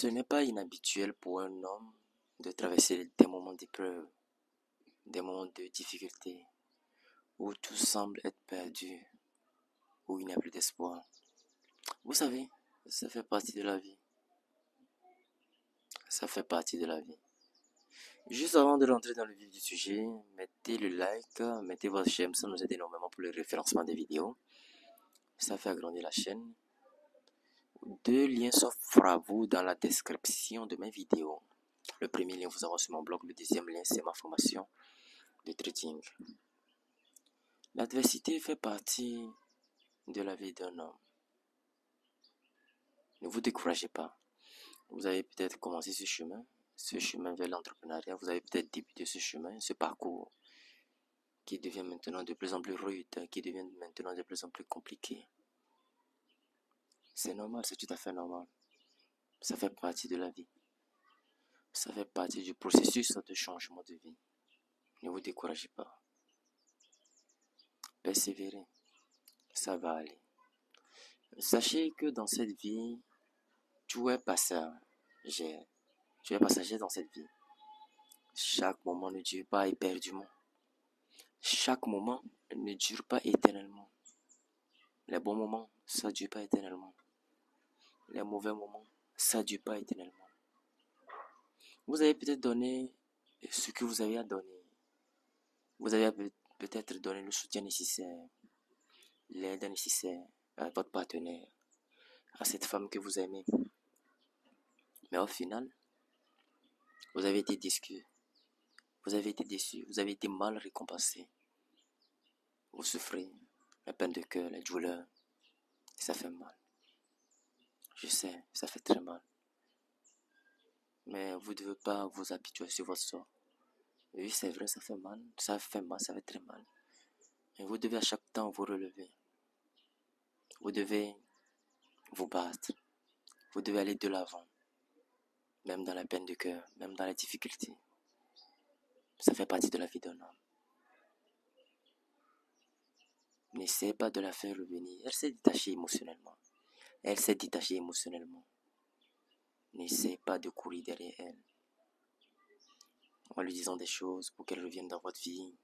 Ce n'est pas inhabituel pour un homme de traverser des moments d'épreuve, des moments de difficulté, où tout semble être perdu, où il n'y a plus d'espoir. Vous savez, ça fait partie de la vie. Ça fait partie de la vie. Juste avant de rentrer dans le vif du sujet, mettez le like, mettez votre j'aime, ça nous aide énormément pour le référencement des vidéos. Ça fait agrandir la chaîne. 2 liens s'offrent à vous dans la description de mes vidéos. Le premier lien vous envoie sur mon blog, le deuxième lien c'est ma formation de trading. L'adversité fait partie de la vie d'un homme. Ne vous découragez pas. Vous avez peut-être commencé ce chemin vers l'entrepreneuriat. Vous avez peut-être débuté ce chemin, ce parcours qui devient maintenant de plus en plus rude, qui devient maintenant de plus en plus compliqué. C'est normal, c'est tout à fait normal. Ça fait partie de la vie. Ça fait partie du processus de changement de vie. Ne vous découragez pas. Persévérez. Ça va aller. Sachez que dans cette vie, tout est passager. Tu es passager dans cette vie. Chaque moment ne dure pas éperdument. Chaque moment ne dure pas éternellement. Les bons moments, ça ne dure pas éternellement. Les mauvais moments, ça ne dure pas éternellement. Vous avez peut-être donné ce que vous avez à donner. Vous avez peut-être donné le soutien nécessaire, l'aide nécessaire à votre partenaire, à cette femme que vous aimez. Mais au final, vous avez été déçu. Vous avez été déçu. Vous avez été mal récompensé. Vous souffrez, la peine de cœur, la douleur. Ça fait mal. Je sais, ça fait très mal. Mais vous ne devez pas vous habituer sur votre sort. Oui, c'est vrai, ça fait mal. Ça fait mal, ça fait très mal. Mais vous devez à chaque temps vous relever. Vous devez vous battre. Vous devez aller de l'avant. Même dans la peine de cœur, même dans la difficulté. Ça fait partie de la vie d'un homme. N'essayez pas de la faire revenir. Elle s'est détachée émotionnellement. Elle s'est détachée émotionnellement. N'essayez pas de courir derrière elle. En lui disant des choses pour qu'elle revienne dans votre vie.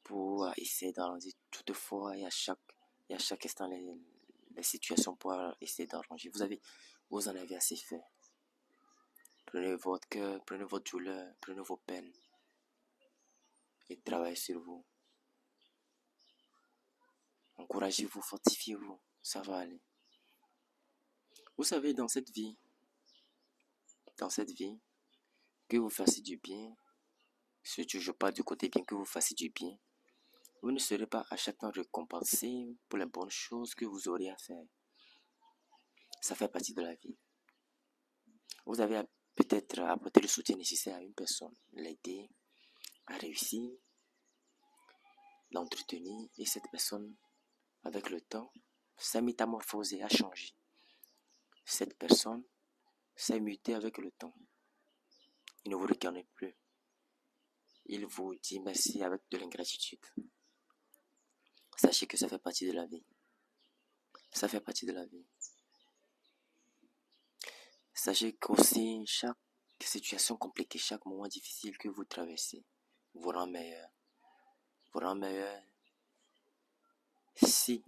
Pour essayer d'arranger toutefois et à chaque instant les situations pour essayer d'arranger. Vous en avez assez fait. Prenez votre cœur, prenez votre douleur, prenez vos peines et travaillez sur vous. Encouragez-vous, fortifiez-vous, ça va aller. Vous savez, dans cette vie, que vous fassiez du bien, si tu ne joues pas du côté bien, que vous fassiez du bien, vous ne serez pas à chaque temps récompensé pour les bonnes choses que vous aurez à faire. Ça fait partie de la vie. Vous avez peut-être apporté le soutien nécessaire à une personne, l'aider à réussir, l'entretenir, et cette personne, avec le temps, s'est métamorphosée, a changé. Cette personne s'est mutée avec le temps. Il ne vous reconnaît plus. Il vous dit merci avec de l'ingratitude. Sachez que ça fait partie de la vie. Ça fait partie de la vie. Sachez qu'aussi, chaque situation compliquée, chaque moment difficile que vous traversez vous rend meilleur. Vous rend meilleur si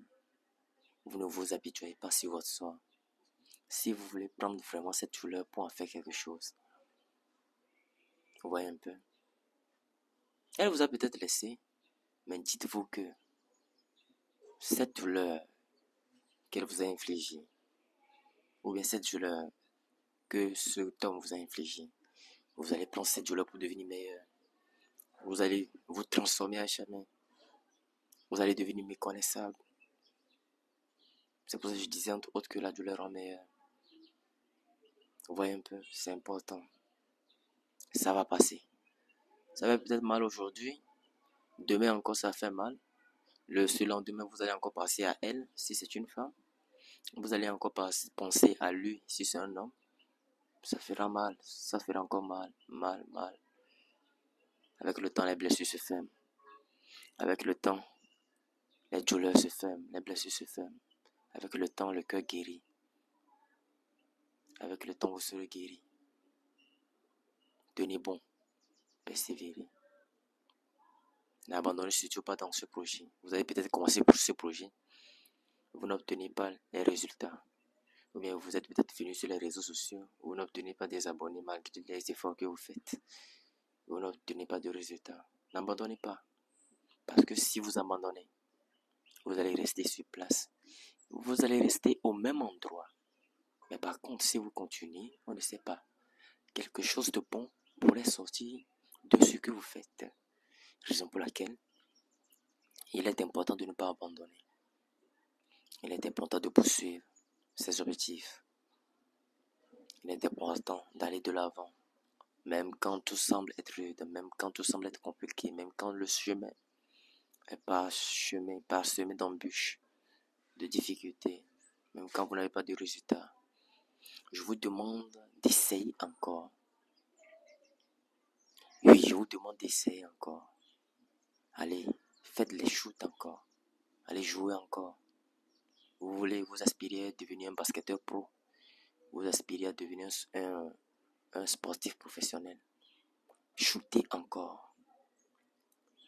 vous ne vous habituez pas sur votre sort. Si vous voulez prendre vraiment cette douleur pour en faire quelque chose. Vous voyez un peu. Elle vous a peut-être laissé, mais dites-vous que cette douleur qu'elle vous a infligée, ou bien cette douleur que cet homme vous a infligée, vous allez prendre cette douleur pour devenir meilleur. Vous allez vous transformer à jamais. Vous allez devenir méconnaissable. C'est pour ça que je disais entre autres que la douleur rend meilleur. Vous voyez un peu, c'est important. Ça va passer. Ça va peut-être mal aujourd'hui. Demain encore ça fait mal. Le lendemain vous allez encore penser à elle si c'est une femme. Vous allez encore penser à lui si c'est un homme. Ça fera mal. Ça fera encore mal. Mal. Avec le temps les blessures se ferment. Avec le temps les douleurs se ferment. Les blessures se ferment. Avec le temps le cœur guérit. Avec le temps, vous serez guéri. Tenez bon, persévérez. N'abandonnez surtout pas dans ce projet. Vous avez peut-être commencé pour ce projet. Vous n'obtenez pas les résultats. Ou bien vous êtes peut-être venu sur les réseaux sociaux. Vous n'obtenez pas des abonnés malgré les efforts que vous faites. Vous n'obtenez pas de résultats. N'abandonnez pas. Parce que si vous abandonnez, vous allez rester sur place. Vous allez rester au même endroit. Mais par contre, si vous continuez, on ne sait pas. Quelque chose de bon pourrait sortir de ce que vous faites. Raison pour laquelle il est important de ne pas abandonner. Il est important de poursuivre ses objectifs. Il est important d'aller de l'avant. Même quand tout semble être rude, même quand tout semble être compliqué, même quand le chemin est parsemé d'embûches, de difficultés, même quand vous n'avez pas de résultats. Je vous demande d'essayer encore. Oui, je vous demande d'essayer encore. Allez, faites les shoots encore. Allez jouer encore. Vous voulez vous aspirer à devenir un basketteur pro. Vous aspirez à devenir un sportif professionnel. Shootez encore.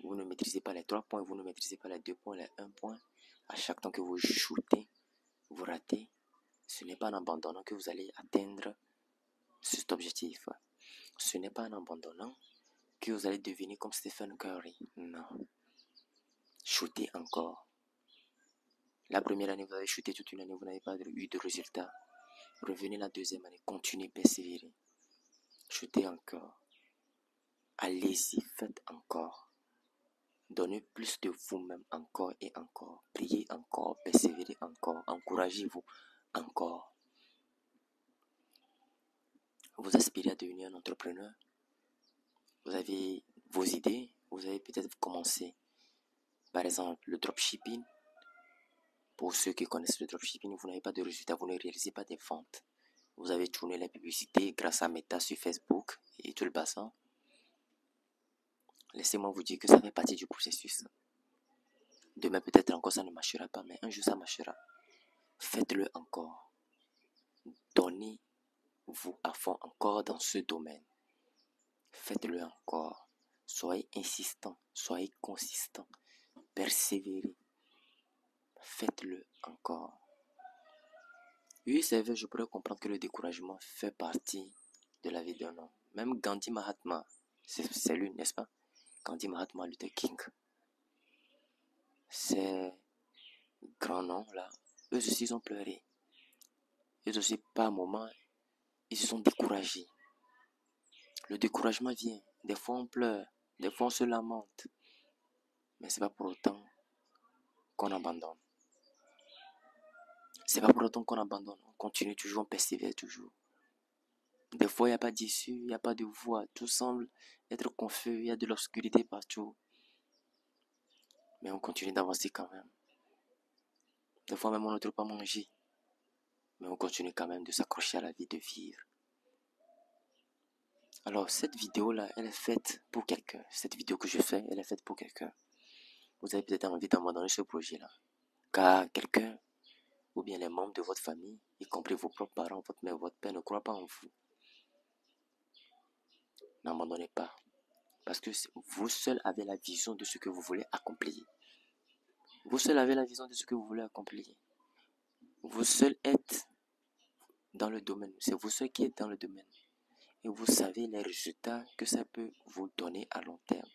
Vous ne maîtrisez pas les 3 points, vous ne maîtrisez pas les 2 points, les 1 point. À chaque temps que vous shootez, vous ratez. Ce n'est pas en abandonnant que vous allez atteindre cet objectif. Ce n'est pas en abandonnant que vous allez devenir comme Stephen Curry. Non. Shootez encore. La première année, vous avez shooté toute une année, vous n'avez pas eu de résultat. Revenez la deuxième année, continuez, persévérez. Shootez encore. Allez-y, faites encore. Donnez plus de vous-même encore et encore. Priez encore, persévérez encore. Encouragez-vous encore. Vous aspirez à devenir un entrepreneur. Vous avez vos idées. Vous avez peut-être commencé, par exemple, le dropshipping. Pour ceux qui connaissent le dropshipping, vous n'avez pas de résultats, vous ne réalisez pas des ventes. Vous avez tourné la publicité grâce à Meta sur Facebook et tout le bassin. Laissez-moi vous dire que ça fait partie du processus. Demain, peut-être encore, ça ne marchera pas, mais un jour, ça marchera. Faites-le encore. Donnez-vous à fond encore dans ce domaine. Faites-le encore. Soyez insistant, soyez consistant. Persévérez. Faites-le encore. Oui, c'est vrai, je pourrais comprendre que le découragement fait partie de la vie d'un homme. Même Gandhi Mahatma, c'est lui, n'est-ce pas? Gandhi Mahatma Luther King. Ces grands noms-là, eux aussi, ils ont pleuré. Eux aussi, par moments, ils se sont découragés. Le découragement vient. Des fois, on pleure. Des fois, on se lamente. Mais c'est pas pour autant qu'on abandonne. C'est pas pour autant qu'on abandonne. On continue toujours, on persévère toujours. Des fois, il n'y a pas d'issue, il n'y a pas de voie. Tout semble être confus, il y a de l'obscurité partout. Mais on continue d'avancer quand même. Des fois, même on ne trouve pas manger. Mais on continue quand même de s'accrocher à la vie, de vivre. Alors, cette vidéo-là, elle est faite pour quelqu'un. Cette vidéo que je fais, elle est faite pour quelqu'un. Vous avez peut-être envie d'abandonner ce projet-là. Car quelqu'un, ou bien les membres de votre famille, y compris vos propres parents, votre mère, votre père, ne croient pas en vous. N'abandonnez pas. Parce que vous seul avez la vision de ce que vous voulez accomplir. Vous seul avez la vision de ce que vous voulez accomplir. Vous seul êtes dans le domaine. C'est vous seul qui êtes dans le domaine. Et vous savez les résultats que ça peut vous donner à long terme.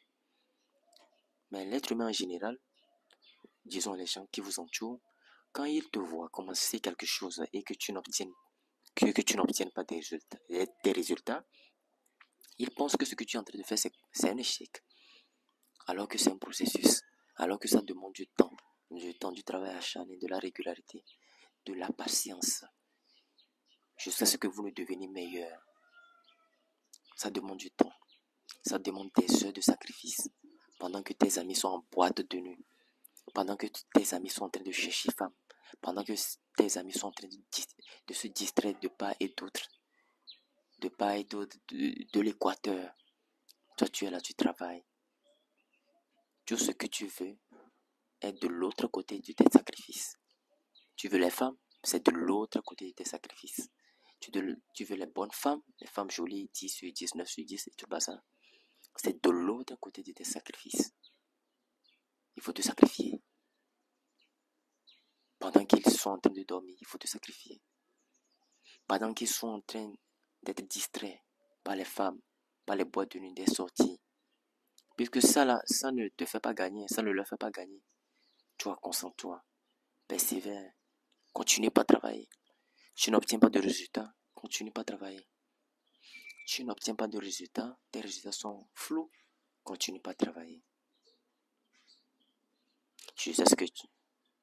Mais l'être humain en général, disons les gens qui vous entourent, quand ils te voient commencer quelque chose et que tu n'obtiennes pas des résultats, ils pensent que ce que tu es en train de faire, c'est un échec. Alors que c'est un processus. Alors que ça demande du temps, du travail acharné, de la régularité, de la patience. Jusqu'à ce que vous ne deveniez meilleur. Ça demande du temps. Ça demande des heures de sacrifice. Pendant que tes amis sont en boîte de nuit. Pendant que tes amis sont en train de chercher femme. Pendant que tes amis sont en train de se distraire de part et d'autre. De part et d'autre de l'équateur. Toi, tu es là, tu travailles. Tout ce que tu veux est de l'autre côté de tes sacrifices. Tu veux les femmes, c'est de l'autre côté de tes sacrifices. Tu veux les bonnes femmes, les femmes jolies, 10 sur 10, 9 sur 10, et tout ça. C'est de l'autre côté de tes sacrifices. Il faut te sacrifier. Pendant qu'ils sont en train de dormir, il faut te sacrifier. Pendant qu'ils sont en train d'être distraits par les femmes, par les boîtes de nuit, des sorties. Puisque ça là, ça ne te fait pas gagner, ça ne leur fait pas gagner. Toi, concentre-toi, persévère, continue pas à travailler. Tu n'obtiens pas de résultats, continue pas à travailler. Tu n'obtiens pas de résultats, tes résultats sont flous, continue pas à travailler. Je sais ce que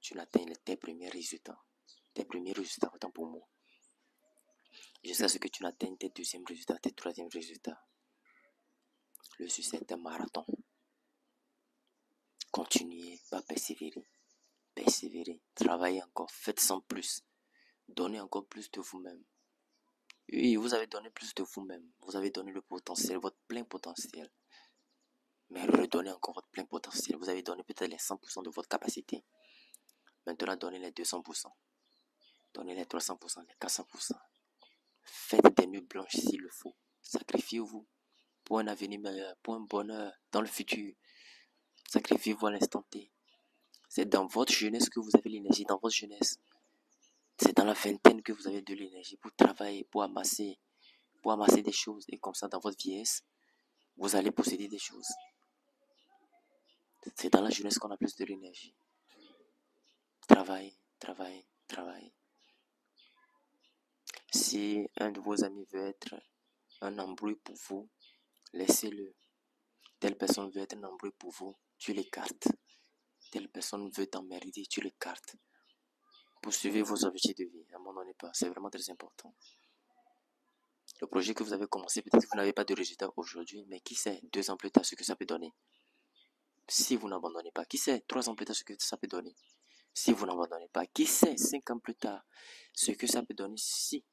tu n'atteins tes premiers résultats. Tes premiers résultats, autant pour moi. Je sais ce que tu n'atteins tes deuxièmes résultats, tes troisièmes résultats. Le succès est un marathon. Continuez, pas persévérer. Persévérez, travaillez encore, faites sans plus. Donnez encore plus de vous-même. Oui, vous avez donné plus de vous-même. Vous avez donné le potentiel, votre plein potentiel. Mais redonnez encore votre plein potentiel. Vous avez donné peut-être les 100% de votre capacité. Maintenant, donnez les 200%. Donnez les 300%, les 400%. Faites des nuits blanches s'il le faut. Sacrifiez-vous pour un avenir meilleur, pour un bonheur dans le futur. Sacrifiez-vous à l'instant T. C'est dans votre jeunesse que vous avez l'énergie, dans votre jeunesse. C'est dans la vingtaine que vous avez de l'énergie pour travailler, pour amasser des choses. Et comme ça, dans votre vieillesse, vous allez posséder des choses. C'est dans la jeunesse qu'on a plus de l'énergie. Travaillez, travaillez, travaillez. Si un de vos amis veut être un embrouille pour vous, laissez-le. Telle personne veut être un embrouille pour vous, tu l'écartes. Telle personne veut t'emmerder, tu l'écartes. Poursuivez vos objectifs de vie, n'abandonnez pas, c'est vraiment très important. Le projet que vous avez commencé, peut-être que vous n'avez pas de résultat aujourd'hui, mais qui sait, 2 ans plus tard, ce que ça peut donner. Si vous n'abandonnez pas, qui sait, 3 ans plus tard, ce que ça peut donner. Si vous n'abandonnez pas, qui sait, 5 ans plus tard, ce que ça peut donner si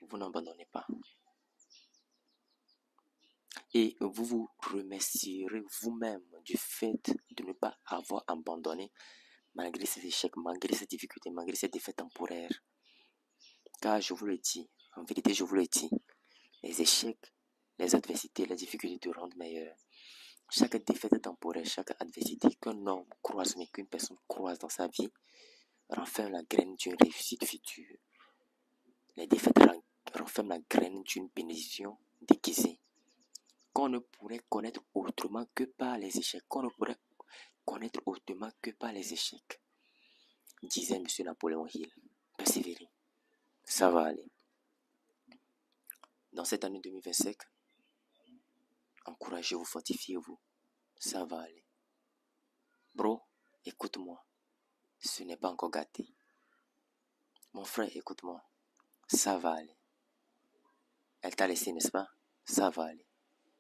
vous n'abandonnez pas. Et vous vous remercierez vous-même du fait de ne pas avoir abandonné malgré ces échecs, malgré ces difficultés, malgré ces défaites temporaires. Car je vous le dis, en vérité je vous le dis, les échecs, les adversités, les difficultés te rendent meilleur. Chaque défaite temporaire, chaque adversité qu'un homme croise, mais qu'une personne croise dans sa vie, renferme la graine d'une réussite future. Les défaites renferment la graine d'une bénédiction déguisée, qu'on ne pourrait connaître autrement que par les échecs, qu'on ne pourrait connaître autrement que par les échecs, disait M. Napoléon Hill. Persévérez, ça va aller. Dans cette année 2025, encouragez-vous, fortifiez-vous, ça va aller. Bro, écoute-moi, ce n'est pas encore gâté. Mon frère, écoute-moi, ça va aller. Elle t'a laissé, n'est-ce pas? Ça va aller.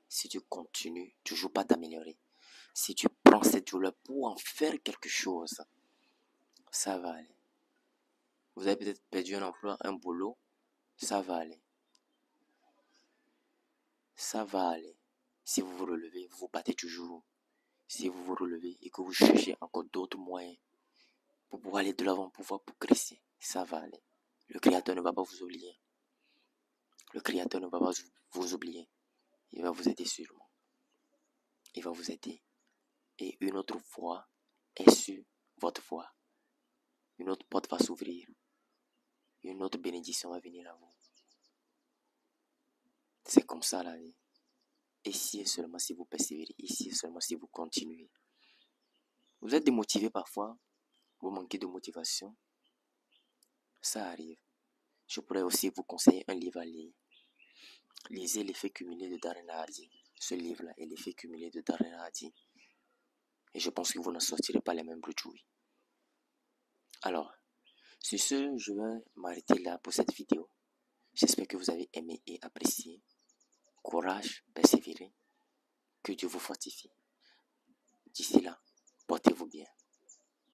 Si tu continues toujours pas t'améliorer, si tu prends cette douleur pour en faire quelque chose, ça va aller. Vous avez peut-être perdu un emploi, un boulot, ça va aller. Ça va aller. Si vous vous relevez, vous vous battez toujours. Si vous vous relevez et que vous cherchez encore d'autres moyens pour pouvoir aller de l'avant, pour pouvoir progresser, ça va aller. Le Créateur ne va pas vous oublier. Le Créateur ne va pas vous oublier. Il va vous aider sûrement. Il va vous aider. Et une autre voie est sur votre voie. Une autre porte va s'ouvrir. Une autre bénédiction va venir à vous. C'est comme ça la vie. Ici et seulement si vous persévérez. Ici et seulement si vous continuez. Vous êtes démotivé parfois. Vous manquez de motivation. Ça arrive. Je pourrais aussi vous conseiller un livre à lire. Lisez L'effet cumulé de Darren Hardy. Ce livre-là est L'effet cumulé de Darren Hardy. Et je pense que vous n'en sortirez pas les mêmes bretouilles. Alors, sur ce, je vais m'arrêter là pour cette vidéo. J'espère que vous avez aimé et apprécié. Courage, persévérez. Que Dieu vous fortifie. D'ici là, portez-vous bien.